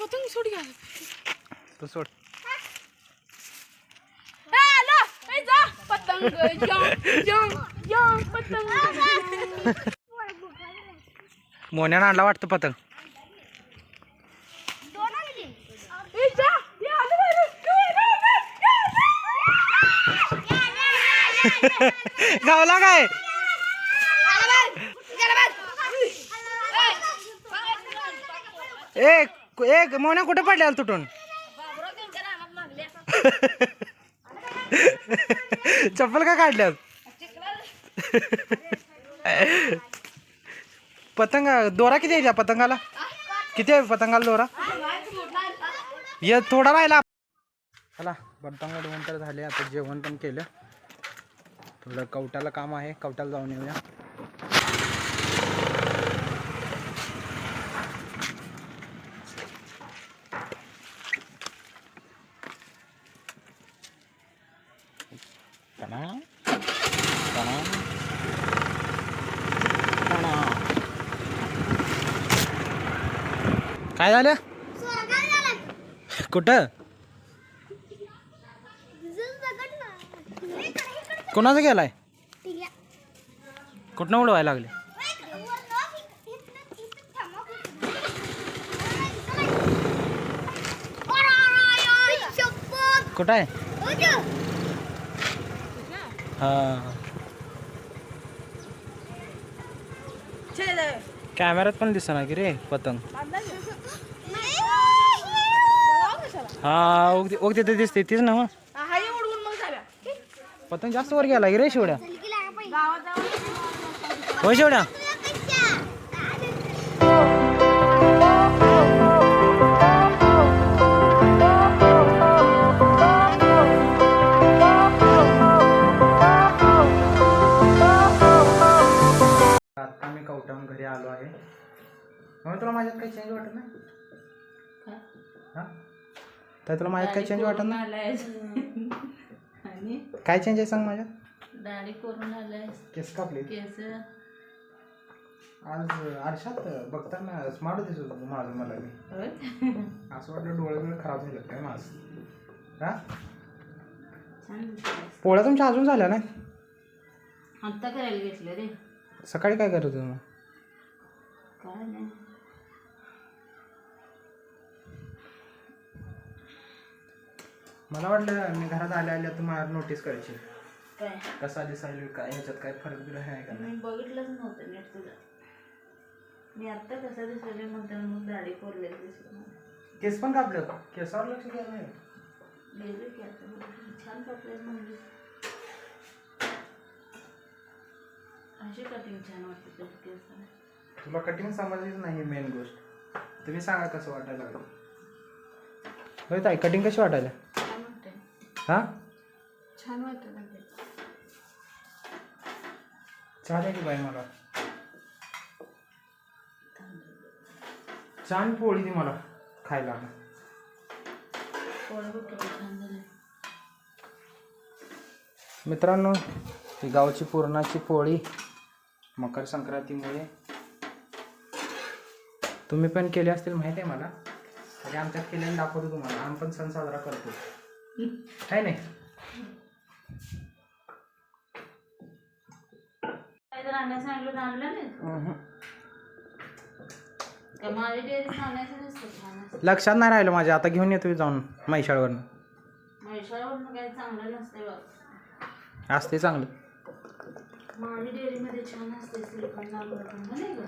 पतंग सोड घ्या तू सोड. पतंग पतंग मोन्यानं आणला वाटतं पतंग. गावला काय एक एक मोन्या कुठे पडल्या तुटून. चप्पल का काढल्यात. पतंग दोरा किती आहे त्या पतंगाला. किती आहे पतंगाला दोरा. ये थोडा राहिला. चला पतंग उडवून तर झाले. आता जेवण पण केलं. थोडं कवट्याला काम आहे. कवट्याला जाऊन येऊया. काय झालं कुठं. कोणाचं गेलाय. कुठनं उडवायला लागले. कुठं आहे. हा कॅमेऱ्यात पण दिसना की रे पतंग. हा ओग तिथे दिसते तीच ना. पतंग जास्त वर गेला की रे शेवड्या. हो शेवड्या. आता मी कवटाहून घरी आलो आहे. मग तुला माझ्यात काही चेंज वाटत नाही. हा तर तुला माझ्यात काही चेंज वाटत नाही. काय चेंज आहे सांग माझ्यात. दाढी करून आलाय. केस कापले. केस आज आरशात बघताना स्मार्ट दिसत होतं माझं. मला मी असं वाटलं डोळे बिळे खराब झाले काय माझं. हा पोळ्या तुमच्या अजून झाल्या नाही. आत्ता करायला घेतलं रे. सकाळी काय करत होतं मग. काय नाही मला वाटलं मी घरात आल्या आल्या तुम्हाला नोटीस करायची. काय कसा दिसायला काय ह्याच्यात काय फरक बिरक आहे का नाही. मी बघितलंच नव्हतं नीट तुझं. मी आत्ता कसा दिसले म्हणताना मग दाढी कोरलेली दिसलं. केस पण कापले. केसावर लक्ष द्या नाही. गेले की आता छान कापले म्हणजे अशी कटिंग छान वाटते तुझ्या केसाला. तुला कटिंग समजलीच नाही मेन गोष्ट. तुम्ही सांगा कसं वाटायला लागलं. होय ताई कटिंग कशी वाटायला. छान वाटते. हा छान वाटतं म्हणजे चालेल की बाई. मला छान पोळी ती मला खायला. पोळं बघ छान झालं. मित्रांनो ही गावची पुरणाची पोळी मकर संक्रांतीमुळे तुम्ही पण केले असतील माहिती आहे मला. तरी आमच्यात केल्याने दाखवतो तुम्हाला. आम्ही पण सण साजरा करतो आहे नाही. काय तर आणण्याचं सांगितलं आणलं नाही का. माझ्या डेअरीत आणायचं नसतं. लक्षात नाही राहिलं माझ्या. आता घेऊन येतो जाऊन म्हैशाळवरनं. म्हैसाळवरनं काही चांगलं नसते बघ. असते चांगलं. माझ्या डेअरीमध्ये छान असते श्रीखंड आम्रखंड नाही का.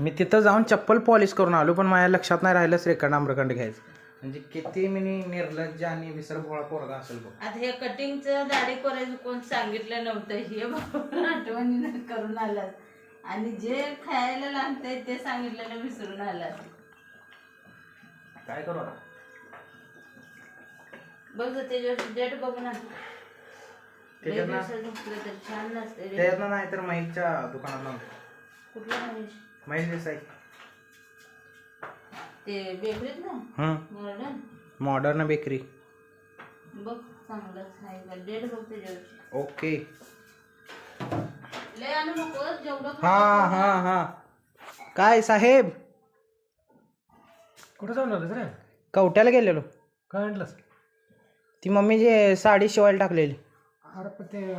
मी तिथं जाऊन चप्पल पॉलिश करून आलो पण माझ्या लक्षात नाही राहिलं श्रीखंड आम्रखंड घ्यायचं. म्हणजे किती मिनी निर्लज्ज आणि विसरभोळा पोरगा असेल बघ. आता हे कटिंगचं दाढी करायचं कोण सांगितलं नव्हतं. हे बाबा आठवणीनं करून आलात. आणि जे खायला लागतंय ते सांगितलेलं विसरून आलात. काय करू आता. बघ त्याच्यावर डेट बघून त्याच्यातनं झोपलं तर छान नसते रे. त्याच्यातनं नाही तर महेशच्या दुकानात नव्हतं. कुठलं महेश. महेश देसाई ते बेकरीत ना मॉडर्न मॉडर्न बेकरी. बघ चांगलंच आहे का. डेट बघ त्याच्यावरची. ओके. लय आणू नको जेवढं हा हा हा काय साहेब कुठं जाऊन आलं रे? कवट्याला गेलेलो. काय आणलंस? ती मम्मीची साडी शिवायला टाकलेली. अरे पण ते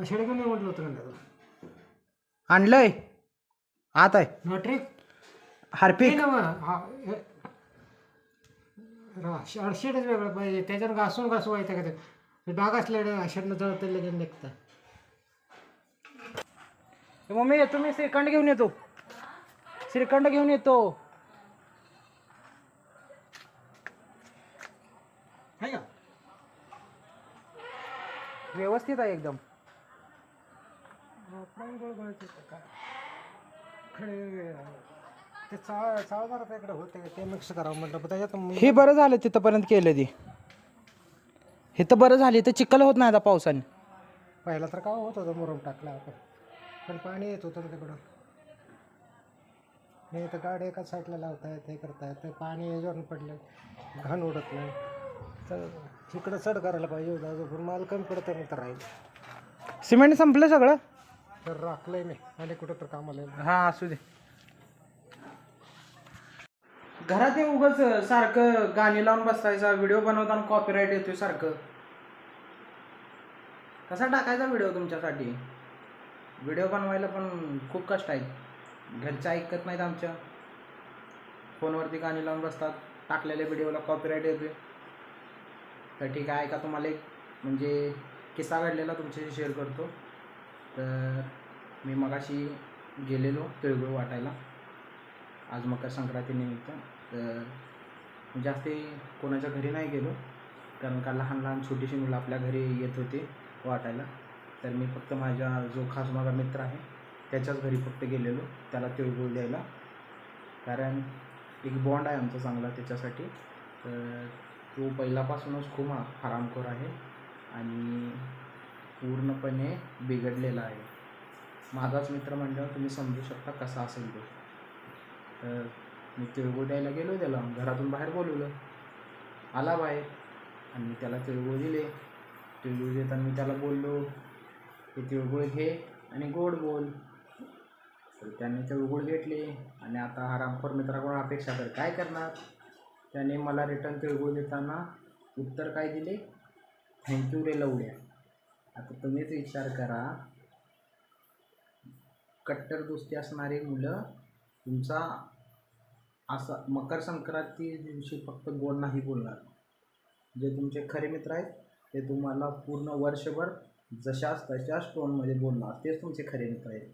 आषाढी का नाही म्हटलं होतं ना? आणलंय आत आहे. नॉट्रिक हार्पिक शेडच वेगळं पाहिजे. त्याच्यावर घासून व्हायचं का ते डाग असल्या आषाढनं जळतं लगेच निघतं. मम्मी येतो मी श्रीखंड घेऊन येतो. श्रीखंड घेऊन येतो. आहे का व्यवस्थित आहे एकदम. ते चाळदार इकडे होते ते मिक्स करावं म्हटलं पण त्याच्यात हे बरं झालं तिथंपर्यंत केलं ती. हे तर बरं झाली तर चिखल होत नाही आता पावसाने. पहिला तर काय होत होतं मुरम टाकला आपण पण पाणी येत होतं ना तिकडं. नाही तर गाडी एका साईडला लावतायत हे करतायत ते पाणी याच्यावर पडलं घाण उडत नाही. तर इकडं चढ करायला पाहिजे होतं अजून माल कमी पडतं नाही तर राहील. सिमेंट संपलं सगळं. तर राखलंय मी आणि कुठं तर कामाला येईल. हा असू दे. घरात ये उगाच सारखं गाणी लावून बसायचा. व्हिडिओ बनवताना कॉपीराईट येतोय सारखं. कसा टाकायचा व्हिडिओ तुमच्यासाठी? व्हिडिओ बनवायला पण खूप कष्ट आहेत. घरचे ऐकत नाहीत आमच्या. फोनवरती गाणी लावून बसतात. टाकलेल्या व्हिडिओला कॉपीराईट येतोय. तर ठीक आहे, ऐका तुम्हाला एक म्हणजे किस्सा घडलेला तुमच्याशी शेअर करतो. तर मी मगाशी गेलेलो तिळगुळ वाटायला आज मकर संक्रांतीनिमित्त. तर जास्त कोणाच्या घरी नाही गेलो कारण का लहान लहान छोटीशी मुलं आपल्या घरी येत होती वाटायला. तर मी फक्त माझ्या जो खास माझा मित्र आहे त्याच्याच घरी फक्त गेलेलो त्याला तिळगुळ द्यायला. कारण एक बॉन्ड आहे आमचा चांगला त्याच्यासाठी. तर तो पहिल्यापासूनच खूप हरामखोर आहे आणि पूर्णपणे बिघडलेला आहे. माझाच मित्र म्हणल्यावर तुम्ही समजू शकता कसा असेल तो. तर मी तिळगुळ द्यायला गेलो त्याला. घरातून बाहेर बोलवलं. आला बाहेर आणि मी त्याला तिळगुळ दिले. तिळगुळ देताना मी त्याला बोललो की तिळगुळ घे आणि गोड बोल. तर त्याने तिळगुळ घेतले आणि आता हरामखोर मित्राकडून अपेक्षा कर काय करणार. त्याने मला रिटर्न तिळगुळ देताना उत्तर काय दिले? थँक्यू रे लवड्या. आता तुम्हीच विचार करा, कट्टर दोस्ती असणारी मुलं तुमचा असा मकर संक्रांती दिवशी फक्त गोड नाही बोलणार. जे तुमचे खरे मित्र आहेत ते तुम्हाला पूर्ण वर्षभर जशाच तशाच टोनमध्ये बोलणार. तेच तुमचे खरे मित्र आहेत.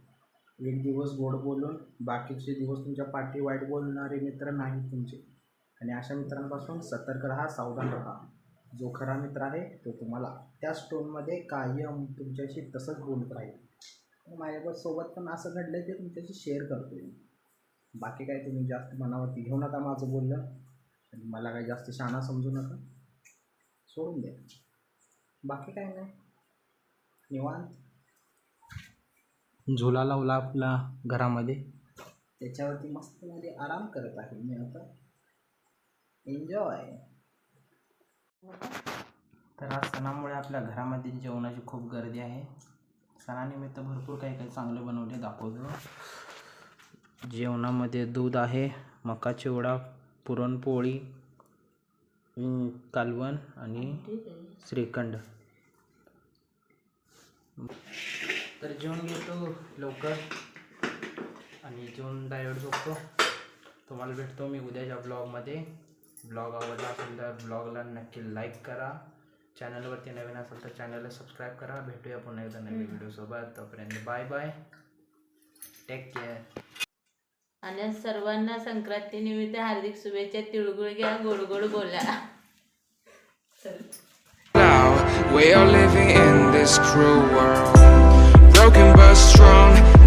एक दिवस गोड बोलून बाकीचे दिवस तुमच्या पाठी वाईट बोलणारे मित्र नाहीत तुमचे. आणि अशा मित्रांपासून सतर्क राहा, सावधान राहा. जो खरा मित्र आहे तो तुम्हाला त्याच टोनमध्ये कायम तुमच्याशी तसंच बोलत राहील. माझ्यासोबत पण असं घडलं आहे ते तुमच्याशी शेअर करतो आहे. बाकी काय तुम्ही जास्त मनावरती घेऊ नका माझं बोलणं आणि मला काही जास्त शहाणा समजू नका. सोडून द्या. बाकी काय नाही, निवांत. झुला लावला आपला घरामध्ये, त्याच्यावरती मस्तमध्ये आराम करत आहे मी आता. एन्जॉय. तर आज सणामुळे आपल्या घरामध्ये जेवणाची खूप गर्दी आहे. सणानिमित्त भरपूर काही काही चांगले बनवले दाखवतो. जेवणामध्ये दूध आहे, मका चिवडा, पुरणपोळी, कालवण आणि श्रीखंड. तर जेवण घेतो लवकर आणि जेवण डायरेक्ट झोपतो. तुम्हाला भेटतो मी उद्याच्या ब्लॉगमध्ये. ब्लॉग आवडला असेल तर ब्लॉगला नक्की लाईक करा. चॅनलवरती नवीन असेल तर चॅनलला सबस्क्राईब करा. भेटूया पुन्हा एकदा नवीन व्हिडिओसोबत. तोपर्यंत बाय बाय, टेक केअर. आणि सर्वांना संक्रांतीनिमित्त हार्दिक शुभेच्छा. तिळगुळ घ्या, गोड गोड बोला. We are living in this cruel world, broken but strong.